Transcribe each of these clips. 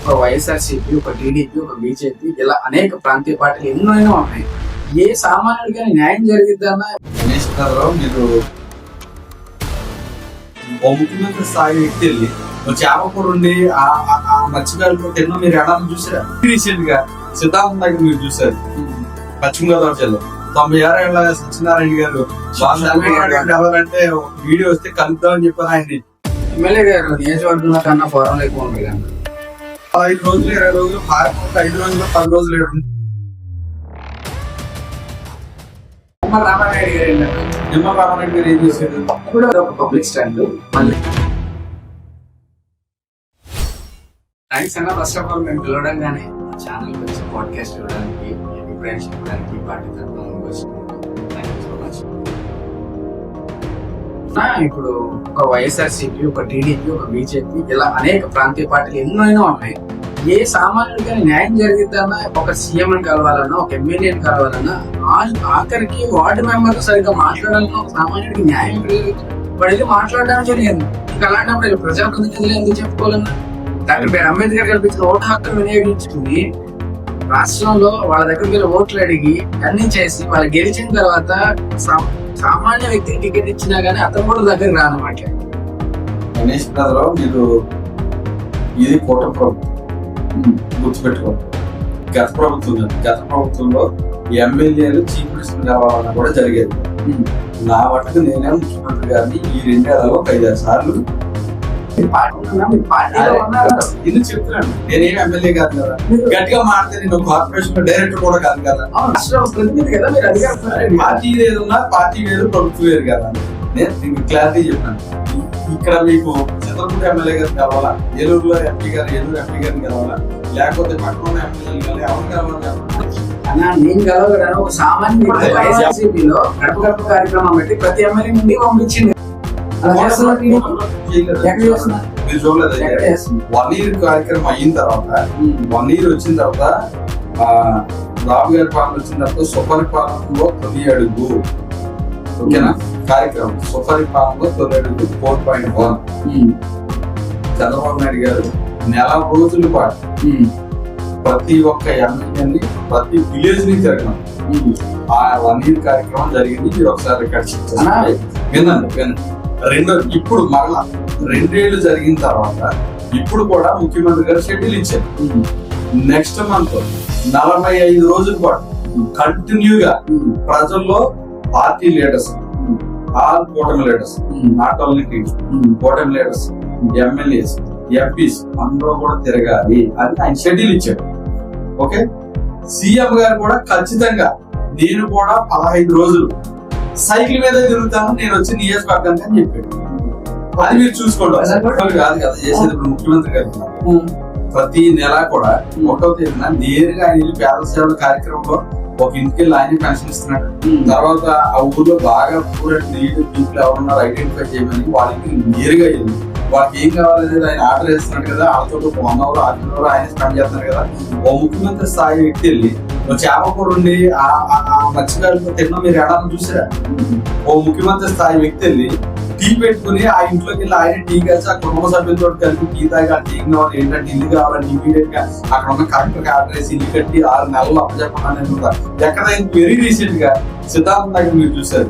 ఒక వైఎస్ఆర్సీపీ, ఒక టీడీపీ, ఒక బీజేపీ, ఇలా అనేక ప్రాంతీయ పార్టీలు ఎన్నో ఉన్నాయి. ఏ సామాన్యుడికి న్యాయం జరిగిద్దామా? మీరు ఓ ముఖ్యమంత్రి స్థాయి వ్యక్తి వెళ్ళి చేపకూర ఉండి ఆ మత్స్యకారులు తిన్న మీరు ఎడాలని చూసారా? రీసెంట్ గా సిద్ధాంతం దగ్గర మీరు చూసారు పశ్చిమ గోదావరి జిల్లా 96 ఏళ్ల సత్యనారాయణ గారు ఎవరంటే వీడియో వస్తే కలుద్దామని చెప్పారు. ఆయన్ని ఎమ్మెల్యే గారు నియోజకవర్గంలో కన్నా ఫోరంలో ఎక్కువ ఉంది కదా, 5 రోజులు 20 రోజులు 5 రోజులు 10 రోజులు రామారెడ్డి గారు నిమ్మల రామారెడ్డి గారు ఏం చేశారు? కూడా ఒక పబ్లిక్ స్టాండ్. మళ్ళీ థ్యాంక్స్ అన్న. ఫస్ట్ ఆఫ్ ఆల్ మేము పిలవడంగానే ఛానల్ వచ్చి పాడ్కాస్ట్ ఇవ్వడానికి, అభిప్రాయం చెప్పడానికి పార్టీ తరఫున థ్యాంక్ యూ సో మచ్. ఇప్పుడు ఒక వైఎస్ఆర్సీపీ, ఒక టీడీపీ, ఒక బీజేపీ, ఇలా అనేక ప్రాంతీయ పార్టీలు ఎన్నో ఉన్నాయి. ఏ సామాన్యుడికి న్యాయం జరిగిద్దామా? ఒక సీఎం ని కలవాలన్నా, ఒక ఎమ్మెల్యేని కలవాలన్నా, ఆఖరికి వార్డు మెంబర్ సరిగ్గా మాట్లాడాలన్నా ఒక సామాన్యుడికి న్యాయం పడితే మాట్లాడడానికి జరిగింది. ఇంకా అలాంటప్పుడు ప్రజాప్రతినిధులు ఎందుకు చెప్పుకోవాలన్నా? డాక్టర్ బిఆర్ అంబేద్కర్ కల్పించిన ఓటు హక్కును వినియోగించుకుని రాష్ట్రంలో వాళ్ళ దగ్గరికి వెళ్ళి ఓట్లు అడిగి అన్ని చేసి వాళ్ళు గెలిచిన తర్వాత సామాన్య వ్యక్తికి టికెట్ ఇచ్చినా గానీ అతను కూడా దగ్గరికి రానమాట. గణేష్ బ్రదర్, మీరు ఇది కూటమి ప్రభుత్వం గుర్తుపెట్టుకోండి. గత ప్రభుత్వంలో ఎమ్మెల్యేలు చీఫ్ మినిస్టర్ కావాలన్నా కూడా జరిగేది. నా మటుకు నేనే ముఖ్యమంత్రి గారిని ఈ 2 ఏళ్లలో 5-6 సార్లు ఇది చెప్తున్నాను. నేనేమి ఎమ్మెల్యే కాదు కదా, గట్టిగా మారితే నేను కార్పొరేషన్ డైరెక్టర్ కూడా కాదు కదా. పార్టీ ఏదన్నా పార్టీ వేరు, ప్రభుత్వం వేరు కదా. నేను దీనికి క్లారిటీ చెప్పాను. ఇక్కడ మీకు చంద్రపూడి ఎమ్మెల్యే గారు కావాలా, ఏలూరులో ఎంపీ గారిని కావాలా, లేకపోతే పక్కన ఎమ్మెల్యేలు కావాలి, ఎవరు కావాలి? నేను కలవగలను. ఒక సామాన్య వైఎస్ఆర్సీపీలో గడప గడప కార్యక్రమం పెట్టి ప్రతి ఎమ్మెల్యే నుండి పంపించింది. 1 year కార్యక్రమం అయిన తర్వాత 1 year వచ్చిన తర్వాత బాబు గారి పాలన వచ్చిన తర్వాత సుపరి పాలనలో 9 అడుగు, ఓకేనా? కార్యక్రమం సుపరి పాలనలో 9 అడుగు 4.1. చంద్రబాబు నాయుడు గారు నెల రోజుల పాటు ప్రతి ఒక్క ఎమ్మెల్యేని ప్రతి విలేజ్ ని తిరగడం. ఆ 1 year కార్యక్రమం జరిగింది. మీరు ఒకసారి రికార్డ్ వినండి. ఇప్పుడు మరలా 2 ఏళ్లు జరిగిన తర్వాత ఇప్పుడు కూడా ముఖ్యమంత్రి గారు షెడ్యూల్ ఇచ్చారు. నెక్స్ట్ మంత్ 45 రోజుల పాటు కంటిన్యూగా ప్రజల్లో పార్టీ లీడర్స్, ఆల్ కూటమి లీడర్స్, నాట్ ఓన్లీ కూటమి లీడర్స్, ఎమ్మెల్యేస్, ఎంపీస్ అందరూ కూడా తిరగాలి అని ఆయన షెడ్యూల్ ఇచ్చాడు. ఓకే, సీఎం గారు కూడా ఖచ్చితంగా నేను కూడా 15 రోజులు సైకిల్ మీద తిరుగుతాను నేను వచ్చి నియోజకవర్గానికి అని చెప్పాడు. అది మీరు చూసుకోండి. కాదు కదా చేసేది. ఇప్పుడు ముఖ్యమంత్రి గారు ప్రతి నెల కూడా 1వ తేదీన నేరుగా ఆయన పేదల సేవల కార్యక్రమంలో ఒక ఇంటికి వెళ్ళి ఆయన పెన్షన్ ఇస్తున్నాడు. తర్వాత ఆ ఊర్లో బాగా పూర్ నీట్ పీపుల్ ఎవరున్నారు ఐడెంటిఫై చేయమని వాళ్ళకి నేరుగా వెళ్ళి వాళ్ళకి ఏం కావాలనేది ఆయన ఆర్డర్ చేస్తున్నాడు కదా. వాళ్ళతో 1 hour 1.5 hour ఆయన స్పెండ్ చేస్తున్నారు కదా. ఓ ముఖ్యమంత్రి స్థాయి వ్యక్తి వెళ్ళి చేపకూర ఉండి ఆ మత్స్యకారులతో తిన్న మీరు ఎడాలని చూసారా? ఓ ముఖ్యమంత్రి స్థాయి వ్యక్తి వెళ్ళి టీ పెట్టుకుని ఆ ఇంట్లోకి వెళ్ళి ఆయన టీ కలిసి ఆ కుటుంబ సభ్యులతో కలిపి టీ తాగి ఆ టీ కావాలి ఏంటంటే ఇల్లు కావాలని ఇమీడియట్ గా అక్కడ ఉన్న కలెక్టర్ ఆర్డర్ వేసి ఇల్లు కట్టి 6 నెలలు అప్పచెప్పడానికి ఎక్కడైనా వెరీ రీసెంట్ గా సిద్ధాంతం దగ్గర మీరు చూసారు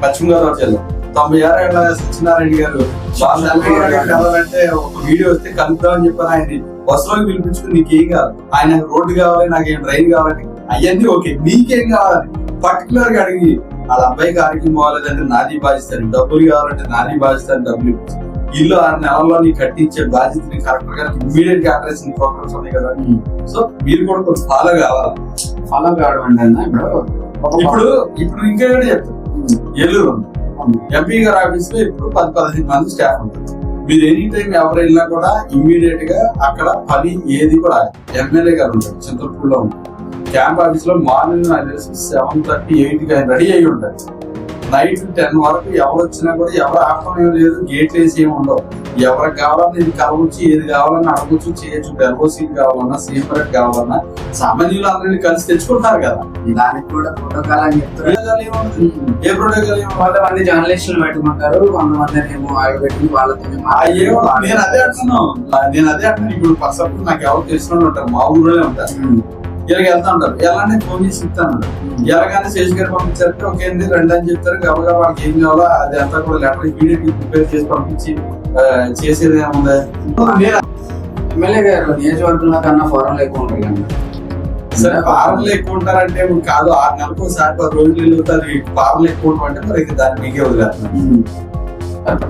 పశ్చిమ గోదావరి జిల్లా 96 ఏళ్ల సత్యనారాయణ గారు ఎవరంటే ఒక వీడియో వస్తే కలుద్దామని చెప్పారు. ఆయన్ని బస్సులోకి పిలిపించుకుని నీకేం కావాలి, ఆయన రోడ్డు కావాలి, నాకేం ట్రైన్ కావాలి, అవన్నీ ఓకే, నీకేం కావాలి పర్టికులర్ గా అడిగి వాళ్ళ అబ్బాయికి ఆరోగ్యం పోవాలంటే నాది బాధిస్తాను, డబ్బులు కావాలంటే నాది బాధిస్తాను, డబ్బులు ఇల్లు 6 నెలల్లో నీకు కట్టించే బాధ్యతని కరెక్టర్ గా ఇమ్మీడియట్ గా అడ్రస్ ప్రోగ్రామ్స్ ఉన్నాయి కదా. సో మీరు కూడా కొంచెం ఫాలో కావడం అంటే ఇప్పుడు ఇంకా చెప్తాను. ఏలూరు ఎంపీ గారి ఆఫీస్ లో ఇప్పుడు 10-15 మంది స్టాఫ్ ఉంటారు. మీరు ఎనీ టైం ఎవరు వెళ్ళినా కూడా ఇమ్మీడియట్ గా అక్కడ పని ఏది కూడా ఎమ్మెల్యే గారు ఉంటారు, చింతపూడిలో ఉంటారు. క్యాంప్ ఆఫీస్ లో మార్నింగ్ 7:30-8 రెడీ అయి ఉంటారు. నైట్ 10 వరకు ఎవరు వచ్చినా కూడా ఎవరు ఆపడం ఏం లేదు, గేట్లు వేసి ఏమి ఉండవు. ఎవరికి కావాలన్నా ఇది కలవచ్చు, ఏది కావాలన్నా అడగొచ్చు, చేయొచ్చు. డెల్వోసీలు కావాలన్నా, సీపరేట్ కావాలన్నా సామాన్యులు అందరినీ కలిసి తెచ్చుకుంటారు కదా. దానికి కూడా ప్రోటోకాల్ అని చెప్తారు. ఏ ప్రోటోకాల్ ఏమో కొంతమంది జర్నలిస్టులు పెట్టుకుంటారు, కొంతమంది ఏమో ఆడబెట్టి వాళ్ళతో నేను అదే అంటున్నాను. ఇప్పుడు ఫస్ట్ నాకు ఎవరు తెలిసిన ఉంటారు, మా ఊళ్ళోనే ఉంటారు. ఇలాగ వెళ్తా ఉంటారు, ఎలానే ఫోన్ చేసి ఇస్తాను. ఎలాగైనా శేష్ గారు పంపించారంటే ఒకేంది రండి అని చెప్తారు. కాబట్టి వాళ్ళకి ఏం కావాలో అది అంతా కూడా లెటర్ ఇమీడియట్లీ ప్రిపేర్ చేసి పంపించి చేసేది ఏముంది. ఎమ్మెల్యే గారు నియోజకవర్గంలో కన్నా ఫోరంలో ఎక్కువ ఉంటారు కదా. సరే పార్లు ఎక్కువ ఉంటారంటే కాదు, 6 నెలలకు ఒకసారి 10 రోజులు వెళ్ళుతారు. పార్లు ఎక్కువ ఉంటామంటే మరి దాన్ని మీకే వదిలేస్తున్నారు.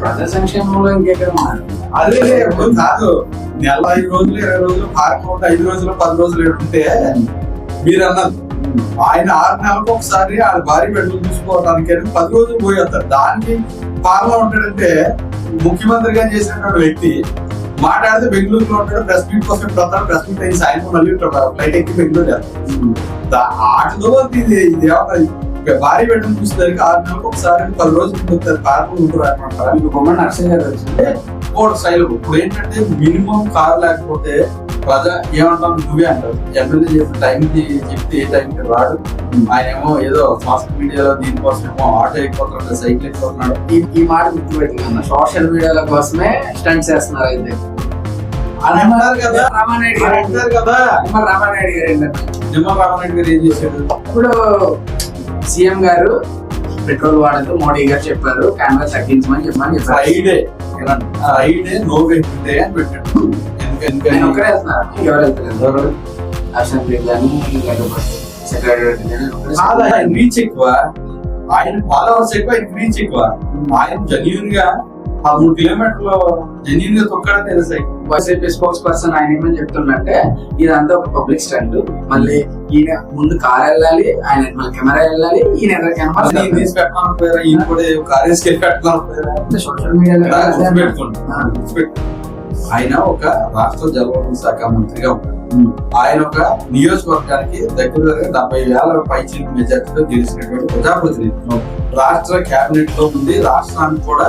ప్రజా సంక్షేమంలో ఇంకెక్కడ అదే ఇప్పుడు కాదు, నెల 5 రోజులు 20 రోజులు పార్క్ ఉంటే 5 రోజులు 10 రోజులు ఉంటే మీరు అన్నది ఆయన 6 నెలలకు ఒకసారి ఆయన భారీ పెట్టుకుని చూసుకోవడానికి 10 రోజులు పోయేస్తారు. దానికి పార్లో ఉంటాడంటే ముఖ్యమంత్రిగా చేసినటువంటి వ్యక్తి మాట్లాడితే బెంగళూరులో ఉంటాడు, ప్రెస్ మీట్ కోసం వస్తాడు. ప్రెస్ మీట్ అయ్యి సాయంత్రం మళ్ళీ ఫ్లైట్ ఎక్కి బెంగళూరు ఆటలో ఇది భారీ పెట్టడం చూసేదానికి 6 నెలలకు ఒకసారి 10 రోజులు ఉంటారు. పార్కులు ఉంటారు. మీకు బొమ్మని నర్సింగ్ గారు వచ్చింటే స్టైల్ ఇప్పుడు ఏంటంటే మినిమం కార్ లేకపోతే ప్రజా ఏమంటాం నువ్వే అంటారు. ఎమ్మెల్యే చెప్పిన టైంకి చెప్తే ఏ టైంకి రాడు. ఆయన ఏమో ఏదో సోషల్ మీడియాలో దీనికోసం ఏమో ఆటో ఎక్కిపోతున్నాడు, సైకిల్ ఎక్కిపోతున్నాడు. ఈ మాట గుర్తుపెట్టుకున్నా, సోషల్ మీడియాల కోసమే స్టంట్ చేస్తున్నారు అయితే అని అంటారు కదా. రామానాయుడు గారు అంటారు కదా. రామానాయుడు గారు ఏంటంటే నిమ్మ రామానాయుడు గారు ఏం చేశాడు? ఇప్పుడు సీఎం గారు పెట్రోల్ వాడద్దు, మోడీ గారు చెప్పారు కెమెరా తగ్గించమని చెప్పారు. ఫ్రైడే నో వెహికల్ డే అని పెట్టాడు. ఎందుకని ఒక్కరే వెళ్తున్నారు, ఎవరు వెళ్తారు? అసెంబ్లీ కానీ సెక్రటరీ ఆయన రీచ్ ఎక్కువ, ఆయన ఫాలోవర్స్ ఎక్కువ, ఆయన రీచ్ ఎక్కువ. ఆయన జెన్యూన్ గా 3 కిలోమీటర్లు జెన్యూన్ గా తొక్కడం తెలుసు. వైసీపీ స్పోక్స్ పర్సన్ ఆయన ఏమని చెప్తుందంటే ఇదంతా ఒక పబ్లిక్ స్టంట్, మళ్ళీ ఈయన ముందు కార్ వెళ్ళాలి, ఆయన మళ్ళీ కెమెరా వెళ్ళాలి, ఈయన కెమెరా తీసి పెట్టమని ఈయన కూడా కారేజ్ పెట్టమని సోషల్ మీడియాలో పెట్టుకోండి. ఆయన ఒక రాష్ట్ర జలవనరుల శాఖ మంత్రిగా ఉంటాడు. ఆయన ఒక నియోజకవర్గానికి దగ్గర 70,000 పైచీల మెజార్టీతో గెలిచినటువంటి ప్రజాప్రతినిధి. రాష్ట్ర కేబినెట్ లో ఉంది, రాష్ట్రానికి కూడా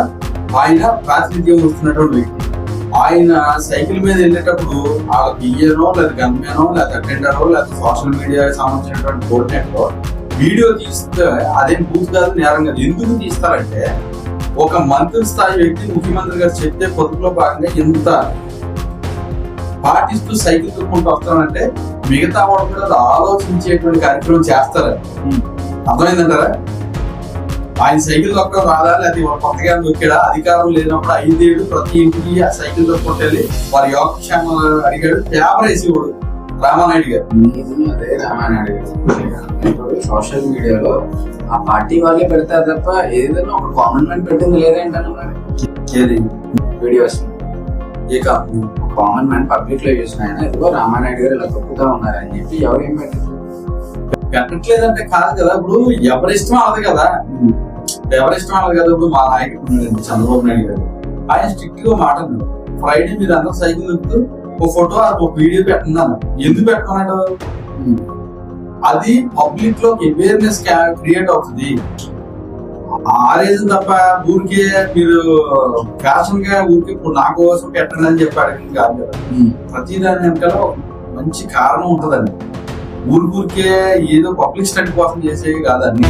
ఆయన ప్రాతినిధ్యం వస్తున్నటువంటి వ్యక్తి. ఆయన సైకిల్ మీద వెళ్ళేటప్పుడు ఆ బియ్యనో లేదా గన్మేనో లేదా అటెండరో లేదా సోషల్ మీడియాకి సంబంధించినటువంటి కోఆర్డినేటరో వీడియో తీస్తే అదేం బూత్ కాదు, నేరం కాదు. ఎందుకు తీస్తారంటే ఒక మంత్రి స్థాయి వ్యక్తి ముఖ్యమంత్రి గారు చెప్తే పొదుపులో భాగంగా ఎంత పాటిస్తూ సైకిల్ తొక్కుంటూ వస్తారంటే మిగతా వాళ్ళు కూడా ఆలోచించేటువంటి కార్యక్రమం చేస్తారు. అర్థమైందంటారా? ఆయన సైకిల్ తొక్కడం రాదా, లేదా కొత్తగా దొక్కాడా? అధికారం లేనప్పుడు 5 ఏళ్ళు ప్రతి ఇంటికి ఆ సైకిల్ తొక్కుంటే వారి యోగక్షేమాలు అడిగాడు. పేపర్ వేసేవాడు రామానాయుడు గారు. అదే రామానాయుడు గారు సోషల్ మీడియాలో ఆ పార్టీ వాళ్ళే పెడతారు తప్ప ఏదైనా ఒక కామన్ మ్యాన్ పెట్టింది లేదేంటన్నా ఏది videos a common man public లో చూసిన ఆయన ఇదిగో రామానాయుడు గారు ఇలా తొక్కుతా ఉన్నారని చెప్పి ఎవరేం పెట్టట్లేదంటే కాదు కదా. ఇప్పుడు ఎవరిష్టం అవ్వదు కదా, ఎవరిష్టం అవ్వదు కదా. ఇప్పుడు మా నాయకుడు చంద్రబాబు నాయుడు గారు ఆయన స్ట్రిక్ట్ గా మాట ఫ్రైడే మీరు అందరూ సైకిల్ ఎక్కుతూ ఒక ఫోటో ఒక వీడియో పెట్టండి అన్న. ఎందుకు పెట్టుకున్నాడు? అది పబ్లిక్ లో అవేర్నెస్ క్రియేట్ అవుతుంది. ఆ రీజన్ తప్ప ఊరికే మీరు ఫ్యాషన్ గా ఊరికి ఇప్పుడు నా కోసం పెట్టండి అని చెప్పాడు కాదు కదా. ప్రతిదాని వెనకాల మంచి కారణం ఉంటదండి. ఊరికే ఏదో పబ్లిక్ స్టడీ కోసం చేసేవి కాదండి.